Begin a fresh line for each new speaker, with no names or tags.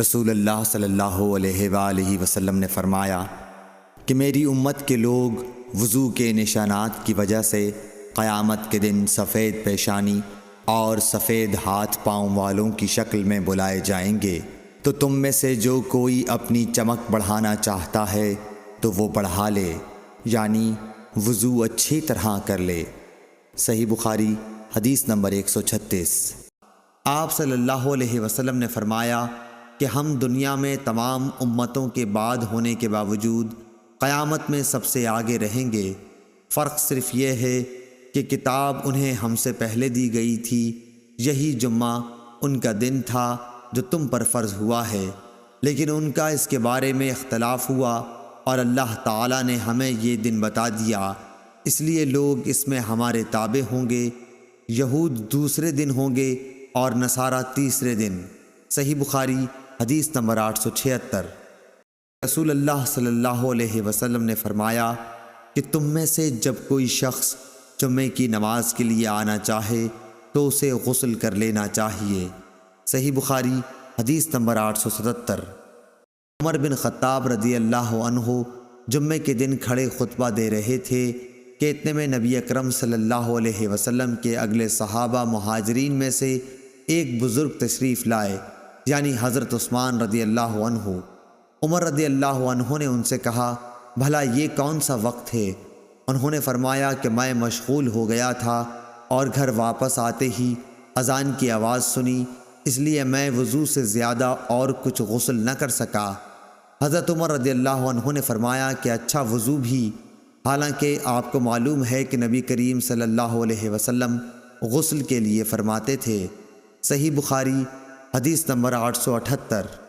رسول اللہ صلی اللہ علیہ وآلہ وسلم نے فرمایا کہ میری امت کے لوگ وضو کے نشانات کی وجہ سے قیامت کے دن سفید پیشانی اور سفید ہاتھ پاؤں والوں کی شکل میں بلائے جائیں گے، تو تم میں سے جو کوئی اپنی چمک بڑھانا چاہتا ہے تو وہ بڑھا لے، یعنی وضو اچھی طرح کر لے۔ صحیح بخاری حدیث نمبر 136۔ آپ صلی اللہ علیہ وسلم نے فرمایا کہ ہم دنیا میں تمام امتوں کے بعد ہونے کے باوجود قیامت میں سب سے آگے رہیں گے، فرق صرف یہ ہے کہ کتاب انہیں ہم سے پہلے دی گئی تھی، یہی جمعہ ان کا دن تھا جو تم پر فرض ہوا ہے، لیکن ان کا اس کے بارے میں اختلاف ہوا اور اللہ تعالیٰ نے ہمیں یہ دن بتا دیا، اس لیے لوگ اس میں ہمارے تابع ہوں گے۔ یہود دوسرے دن ہوں گے اور نصارہ تیسرے دن۔ صحیح بخاری حدیث نمبر 876۔ رسول اللہ صلی اللہ علیہ وسلم نے فرمایا کہ تم میں سے جب کوئی شخص جمعے کی نماز کے لیے آنا چاہے تو اسے غسل کر لینا چاہیے۔ صحیح بخاری حدیث نمبر 877۔ عمر بن خطاب رضی اللہ عنہ جمعے کے دن کھڑے خطبہ دے رہے تھے کہ اتنے میں نبی اکرم صلی اللہ علیہ وسلم کے اگلے صحابہ مہاجرین میں سے ایک بزرگ تشریف لائے، یعنی حضرت عثمان رضی اللہ عنہ۔ عمر رضی اللہ عنہ نے ان سے کہا، بھلا یہ کون سا وقت ہے؟ انہوں نے فرمایا کہ میں مشغول ہو گیا تھا اور گھر واپس آتے ہی اذان کی آواز سنی، اس لیے میں وضو سے زیادہ اور کچھ غسل نہ کر سکا۔ حضرت عمر رضی اللہ عنہ نے فرمایا کہ اچھا وضو بھی، حالانکہ آپ کو معلوم ہے کہ نبی کریم صلی اللہ علیہ وسلم غسل کے لیے فرماتے تھے۔ صحیح بخاری حدیث نمبر 878۔